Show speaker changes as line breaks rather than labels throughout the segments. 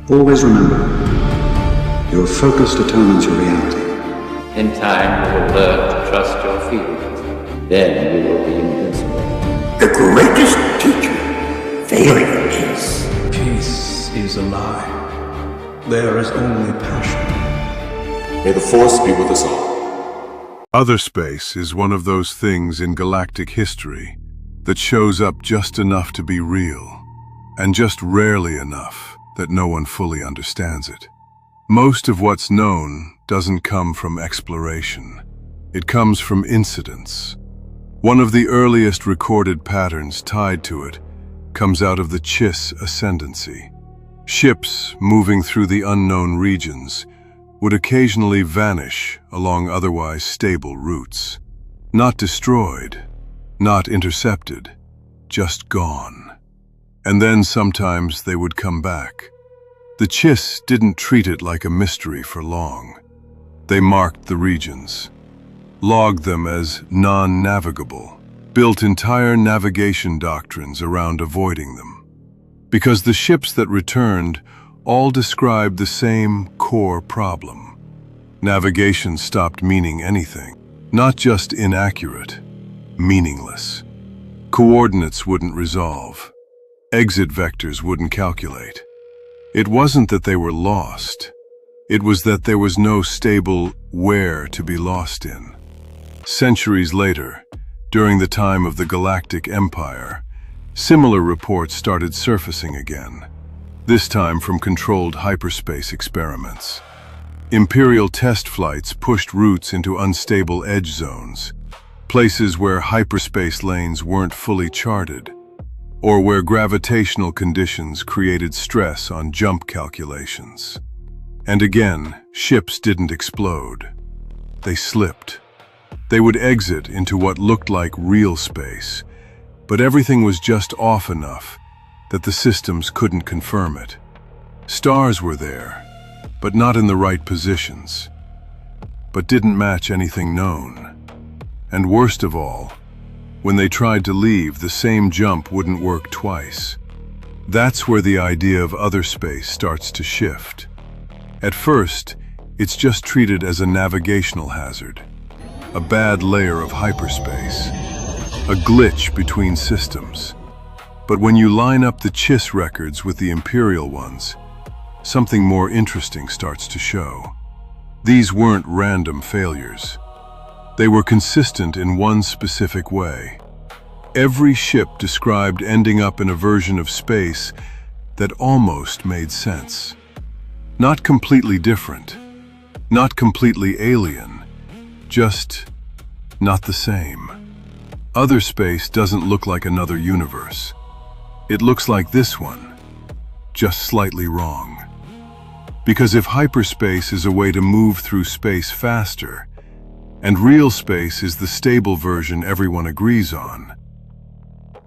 Always remember, your focus determines your reality.
In time, you will learn to trust your feelings. Then you will be invincible.
The greatest teacher, failure is.
Peace is a lie. There is only passion.
May the Force be with us all.
OTHERSpace is one of those things in galactic history that shows up just enough to be real, and just rarely enough that no one fully understands it. Most of what's known doesn't come from exploration. It comes from incidents. One of the earliest recorded patterns tied to it comes out of the Chiss ascendancy. Ships moving through the unknown regions would occasionally vanish along otherwise stable routes. Not destroyed, not intercepted, just gone. And then sometimes they would come back. The Chiss didn't treat it like a mystery for long. They marked the regions, logged them as non-navigable, built entire navigation doctrines around avoiding them. Because the ships that returned all described the same core problem. Navigation stopped meaning anything, not just inaccurate, meaningless. Coordinates wouldn't resolve. Exit vectors wouldn't calculate. It wasn't that they were lost. It was that there was no stable where to be lost in. Centuries later, during the time of the Galactic Empire, similar reports started surfacing again, this time from controlled hyperspace experiments. Imperial test flights pushed routes into unstable edge zones, places where hyperspace lanes weren't fully charted, or where gravitational conditions created stress on jump calculations. And again, ships didn't explode. They slipped. They would exit into what looked like real space, but everything was just off enough that the systems couldn't confirm it. Stars were there, but not in the right positions, but didn't match anything known. And worst of all, when they tried to leave, the same jump wouldn't work twice. That's where the idea of OTHERSpace starts to shift. At first, it's just treated as a navigational hazard, a bad layer of hyperspace, a glitch between systems. But when you line up the Chiss records with the Imperial ones, something more interesting starts to show. These weren't random failures. They were consistent in one specific way. Every ship described ending up in a version of space that almost made sense. Not completely different, not completely alien, just not the same. OTHERSpace doesn't look like another universe. It looks like this one, just slightly wrong. Because if hyperspace is a way to move through space faster, and real space is the stable version everyone agrees on,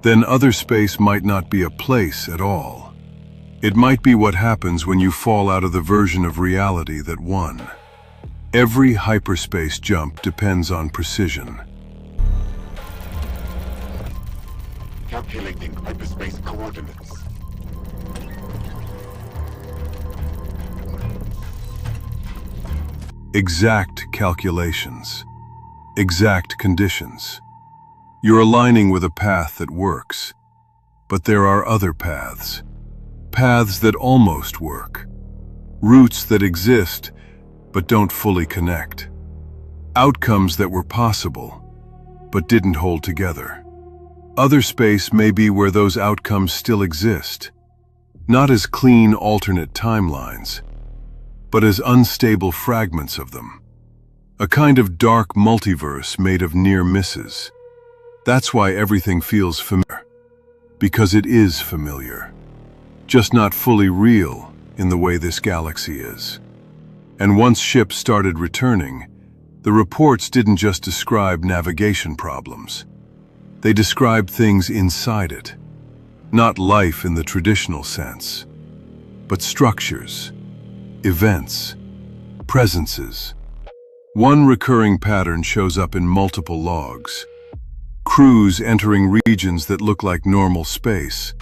then OTHERSpace might not be a place at all. It might be what happens when you fall out of the version of reality that won. Every hyperspace jump depends on precision.
Calculating hyperspace coordinates.
Exact calculations, exact conditions. You're aligning with a path that works, but there are other paths. Paths that almost work. Routes that exist, but don't fully connect. Outcomes that were possible, but didn't hold together. OTHERSpace may be where those outcomes still exist, not as clean alternate timelines, but as unstable fragments of them. A kind of dark multiverse made of near misses. That's why everything feels familiar. Because it is familiar. Just not fully real in the way this galaxy is. And once ships started returning, the reports didn't just describe navigation problems. They described things inside it. Not life in the traditional sense, but structures, events, presences. One recurring pattern shows up in multiple logs. Crews entering regions that look like normal space,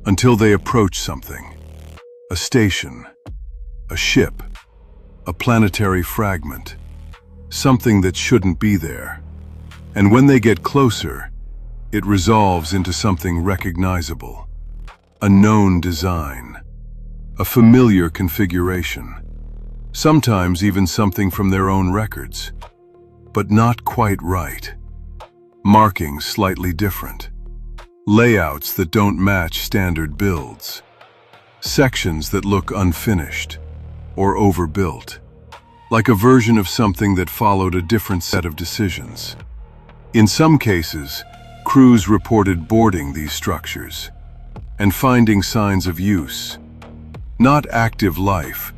until they approach something. a station, a ship, a planetary fragment, something that shouldn't be there. And when they get closer, it resolves into something recognizable, a known design, a familiar configuration, sometimes even something from their own records, but not quite right. Markings slightly different, layouts that don't match standard builds, sections that look unfinished or overbuilt, like a version of something that followed a different set of decisions. In some cases, crews reported boarding these structures and finding signs of use, not active life,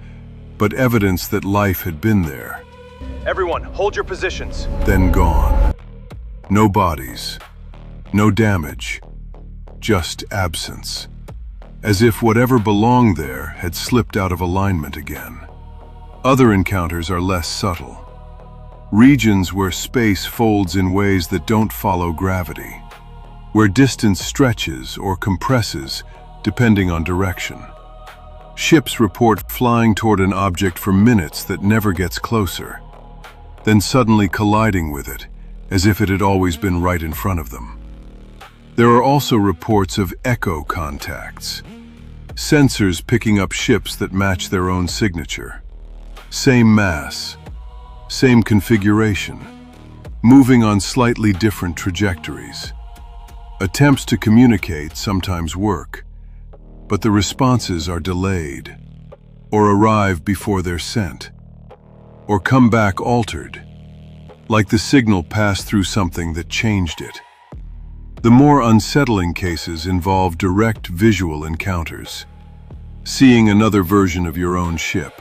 but evidence that life had been there.
Everyone, hold your positions.
Then gone. No bodies, no damage, just absence. As if whatever belonged there had slipped out of alignment again. Other encounters are less subtle. Regions where space folds in ways that don't follow gravity, where distance stretches or compresses depending on direction. Ships report flying toward an object for minutes that never gets closer, then suddenly colliding with it, as if it had always been right in front of them. There are also reports of echo contacts, sensors picking up ships that match their own signature. Same mass, same configuration, moving on slightly different trajectories. Attempts to communicate sometimes work, but the responses are delayed, or arrive before they're sent, or come back altered, like the signal passed through something that changed it. The more unsettling cases involve direct visual encounters, seeing another version of your own ship,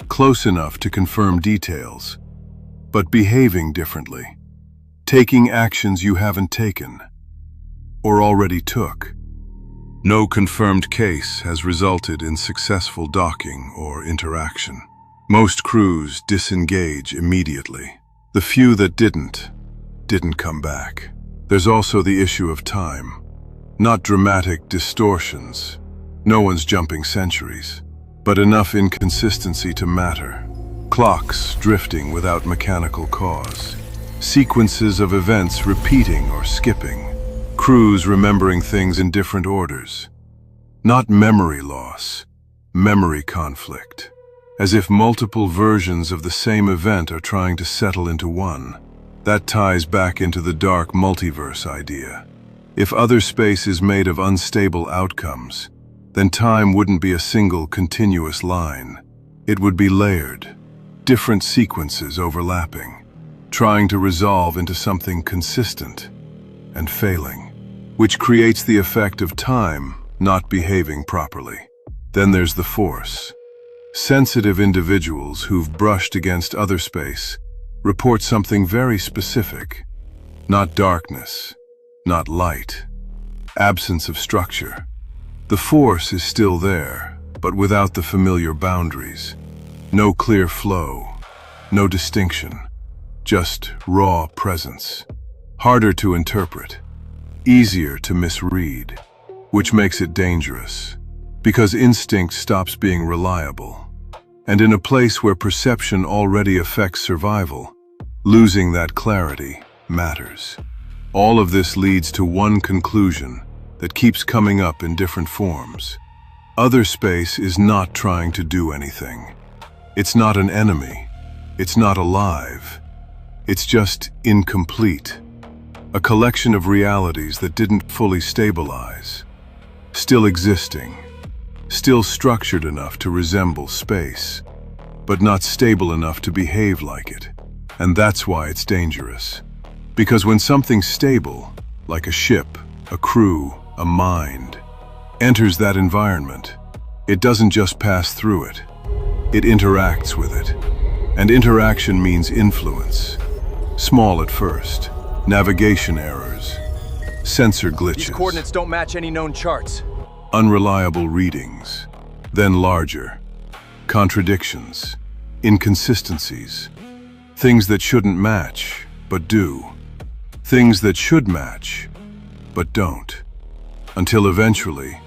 close enough to confirm details, but behaving differently, taking actions you haven't taken, or already took. No confirmed case has resulted in successful docking or interaction. Most crews disengage immediately. The few that didn't come back. There's also the issue of time. Not dramatic distortions. No one's jumping centuries, but enough inconsistency to matter. Clocks drifting without mechanical cause. Sequences of events repeating or skipping. Crews remembering things in different orders. Not memory loss, memory conflict. As if multiple versions of the same event are trying to settle into one. That ties back into the Dark Multiverse idea. If OTHERSpace is made of unstable outcomes, then time wouldn't be a single continuous line. It would be layered, different sequences overlapping, trying to resolve into something consistent and failing, which creates the effect of time not behaving properly. Then there's the Force. Sensitive individuals who've brushed against OTHERSpace report something very specific. Not darkness, not light, absence of structure. The Force is still there, but without the familiar boundaries. No clear flow, no distinction, just raw presence. Harder to interpret, easier to misread, which makes it dangerous, because instinct stops being reliable. And in a place where perception already affects survival, losing that clarity matters. All of this leads to one conclusion that keeps coming up in different forms. OTHERSpace is not trying to do anything. It's not an enemy. It's not alive. It's just incomplete. A collection of realities that didn't fully stabilize. Still existing. Still structured enough to resemble space, but not stable enough to behave like it. And that's why it's dangerous. Because when something stable, like a ship, a crew, a mind, enters that environment, it doesn't just pass through it. It interacts with it. And interaction means influence. Small at first. Navigation errors. Sensor glitches.
These coordinates don't match any known charts.
Unreliable readings. Then larger. Contradictions. Inconsistencies. Things that shouldn't match, but do. Things that should match, but don't. Until eventually,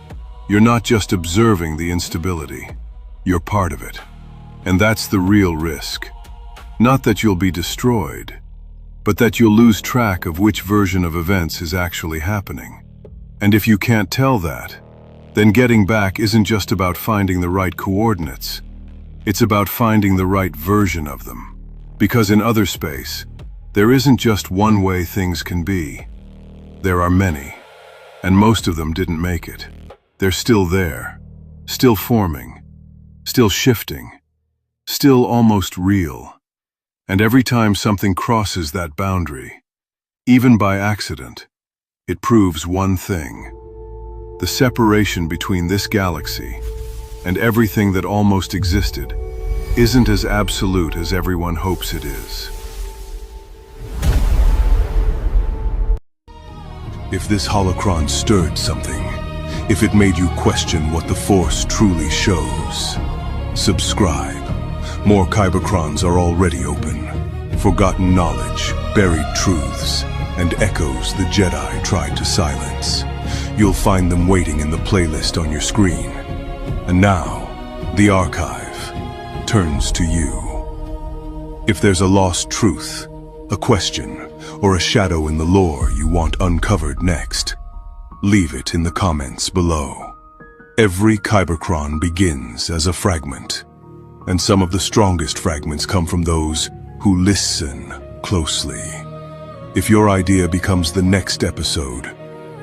You're not just observing the instability, you're part of it. And that's the real risk. Not that you'll be destroyed, but that you'll lose track of which version of events is actually happening. And if you can't tell that, then getting back isn't just about finding the right coordinates. It's about finding the right version of them. Because in OTHERSpace, there isn't just one way things can be. There are many, and most of them didn't make it. They're still there, still forming, still shifting, still almost real. And every time something crosses that boundary, even by accident, it proves one thing. The separation between this galaxy and everything that almost existed isn't as absolute as everyone hopes it is. If this holocron stirred something, if it made you question what the Force truly shows, subscribe. More Kybercrons are already open. Forgotten knowledge, buried truths, and echoes the Jedi tried to silence. You'll find them waiting in the playlist on your screen. And now, the archive turns to you. If there's a lost truth, a question, or a shadow in the lore you want uncovered next, leave it in the comments below. Every Kybercron begins as a fragment, and some of the strongest fragments come from those who listen closely. If your idea becomes the next episode,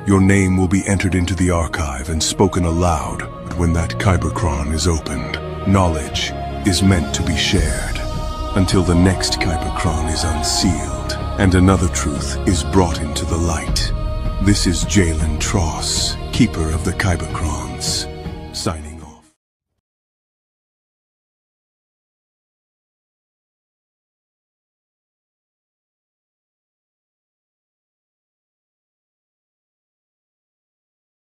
your name will be entered into the archive and spoken aloud. But when that Kybercron is opened, knowledge is meant to be shared until the next Kybercron is unsealed and another truth is brought into the light. This is Jalen Tross, Keeper of the Kybercrons.